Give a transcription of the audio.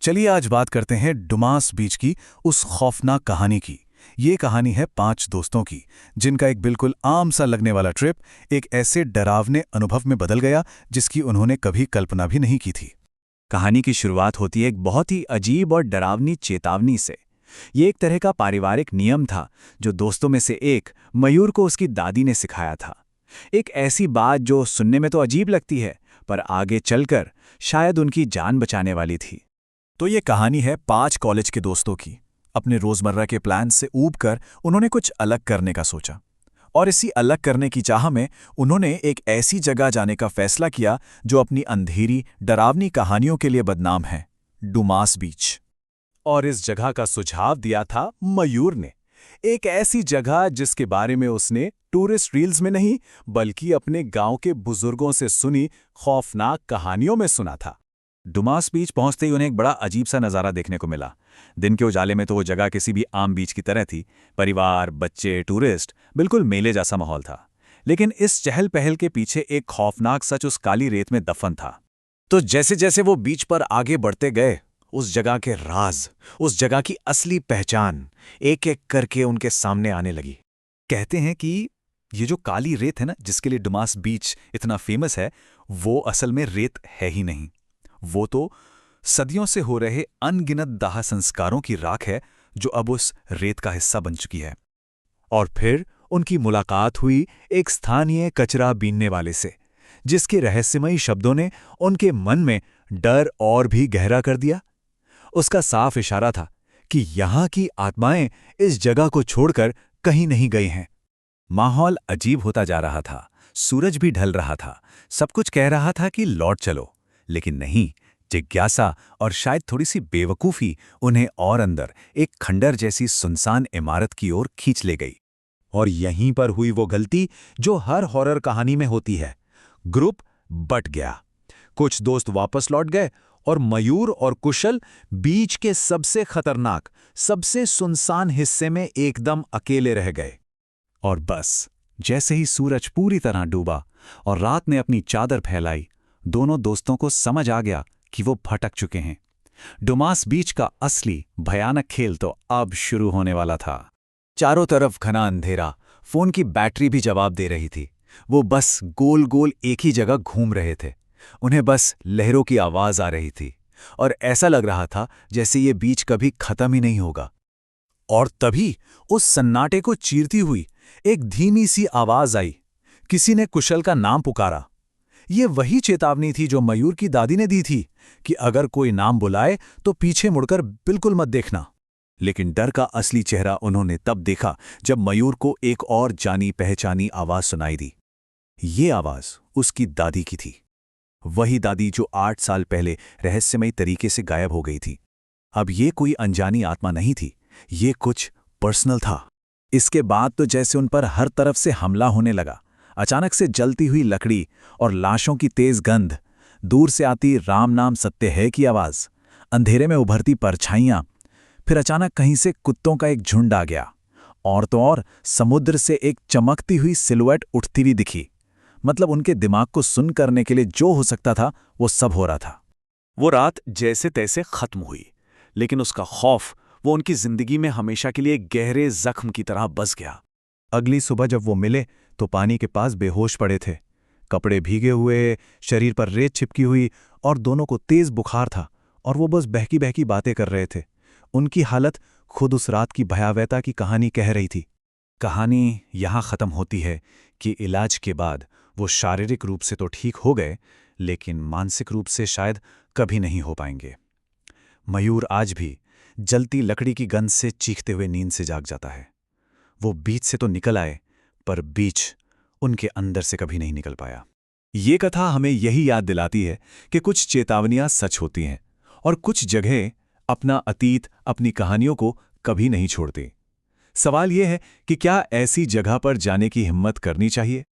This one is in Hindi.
चलिए आज बात करते हैं डुमास बीच की उस खौफनाक कहानी की। ये कहानी है 5 दोस्तों की, जिनका एक बिल्कुल आम सा लगने वाला ट्रिप एक ऐसे डरावने अनुभव में बदल गया जिसकी उन्होंने कभी कल्पना भी नहीं की थी। कहानी की शुरुआत होती है एक बहुत ही अजीब और डरावनी चेतावनी से। ये एक तरह का पारिवारिक नियम था जो दोस्तों में से एक मयूर को उसकी दादी ने सिखाया था। एक ऐसी बात जो सुनने में तो अजीब लगती है, पर आगे चलकर शायद उनकी जान बचाने वाली थी। तो ये कहानी है 5 कॉलेज के दोस्तों की। अपने रोजमर्रा के प्लान से ऊबकर उन्होंने कुछ अलग करने का सोचा, और इसी अलग करने की चाह में उन्होंने एक ऐसी जगह जाने का फैसला किया जो अपनी अंधेरी डरावनी कहानियों के लिए बदनाम है, डुमास बीच। और इस जगह का सुझाव दिया था मयूर ने, एक ऐसी जगह जिसके बारे में उसने टूरिस्ट रील्स में नहीं बल्कि अपने गांव के बुजुर्गों से सुनी खौफनाक कहानियों में सुना था। डुमास बीच पहुंचते ही उन्हें एक बड़ा अजीब सा नज़ारा देखने को मिला। दिन के उजाले में तो वो जगह किसी भी आम बीच की तरह थी। परिवार, बच्चे, टूरिस्ट, बिल्कुल मेले जैसा माहौल था। लेकिन इस चहल पहल के पीछे एक खौफनाक सच उस काली रेत में दफन था। तो जैसे जैसे वो बीच पर आगे बढ़ते गए, उस जगह के राज, उस जगह की असली पहचान एक एक करके उनके सामने आने लगी। कहते हैं कि ये जो काली रेत है ना, जिसके लिए डुमास बीच इतना फेमस है, वो असल में रेत है ही नहीं। वो तो सदियों से हो रहे अनगिनत दाह संस्कारों की राख है जो अब उस रेत का हिस्सा बन चुकी है। और फिर उनकी मुलाकात हुई एक स्थानीय कचरा बीनने वाले से, जिसके रहस्यमयी शब्दों ने उनके मन में डर और भी गहरा कर दिया। उसका साफ इशारा था कि यहाँ की आत्माएं इस जगह को छोड़कर कहीं नहीं गई हैं। माहौल अजीब होता जा रहा था, सूरज भी ढल रहा था, सब कुछ कह रहा था कि लौट चलो, लेकिन नहीं। जिज्ञासा और शायद थोड़ी सी बेवकूफ़ी उन्हें और अंदर एक खंडर जैसी सुनसान इमारत की ओर खींच ले गई। और यहीं पर हुई वो गलती जो हर हॉरर कहानी में होती है। ग्रुप बट गया। कुछ दोस्त वापस लौट गए और मयूर और कुशल बीच के सबसे खतरनाक, सबसे सुनसान हिस्से में एकदम अकेले रह गए। और बस जैसे ही सूरज पूरी तरह डूबा और रात ने अपनी चादर फैलाई, दोनों दोस्तों को समझ आ गया कि वो भटक चुके हैं। डुमास बीच का असली भयानक खेल तो अब शुरू होने वाला था। चारों तरफ घना अंधेरा, फोन की बैटरी भी जवाब दे रही थी। वो बस गोल गोल एक ही जगह घूम रहे थे। उन्हें बस लहरों की आवाज आ रही थी और ऐसा लग रहा था जैसे ये बीच कभी खत्म ही नहीं होगा। और तभी उस सन्नाटे को चीरती हुई एक धीमी सी आवाज आई। किसी ने कुशल का नाम पुकारा। ये वही चेतावनी थी जो मयूर की दादी ने दी थी कि अगर कोई नाम बुलाए तो पीछे मुड़कर बिल्कुल मत देखना। लेकिन डर का असली चेहरा उन्होंने तब देखा जब मयूर को एक और जानी पहचानी आवाज सुनाई दी। ये आवाज उसकी दादी की थी, वही दादी जो 8 साल पहले रहस्यमयी तरीके से गायब हो गई थी। अब ये कोई अनजानी आत्मा नहीं थी, ये कुछ पर्सनल था। इसके बाद तो जैसे उन पर हर तरफ से हमला होने लगा। अचानक से जलती हुई लकड़ी और लाशों की तेज गंध, दूर से आती राम नाम सत्य है की आवाज, अंधेरे में उभरती परछाइयां, फिर अचानक कहीं से कुत्तों का एक झुंड आ गया। और तो और समुद्र से एक चमकती हुई सिलुएट उठती हुई दिखी। मतलब उनके दिमाग को सुन करने के लिए जो हो सकता था वो सब हो रहा था। वो रात जैसे तैसे खत्म हुई, लेकिन उसका खौफ वो उनकी जिंदगी में हमेशा के लिए गहरे जख्म की तरह बस गया। अगली सुबह जब वो मिले तो पानी के पास बेहोश पड़े थे, कपड़े भीगे हुए, शरीर पर रेत छिपकी हुई, और दोनों को तेज बुखार था और वो बस बहकी बहकी बातें कर रहे थे। उनकी हालत खुद उस रात की भयावहता की कहानी कह रही थी। कहानी यहाँ खत्म होती है कि इलाज के बाद वो शारीरिक रूप से तो ठीक हो गए, लेकिन मानसिक रूप से शायद कभी नहीं हो पाएंगे। मयूर आज भी जलती लकड़ी की गंध से चीखते हुए नींद से जाग जाता है। वो बीच से तो निकल आए, पर बीच उनके अंदर से कभी नहीं निकल पाया। ये कथा हमें यही याद दिलाती है कि कुछ चेतावनियां सच होती हैं और कुछ जगह अपना अतीत, अपनी कहानियों को कभी नहीं छोड़ती। सवाल यह है कि क्या ऐसी जगह पर जाने की हिम्मत करनी चाहिए?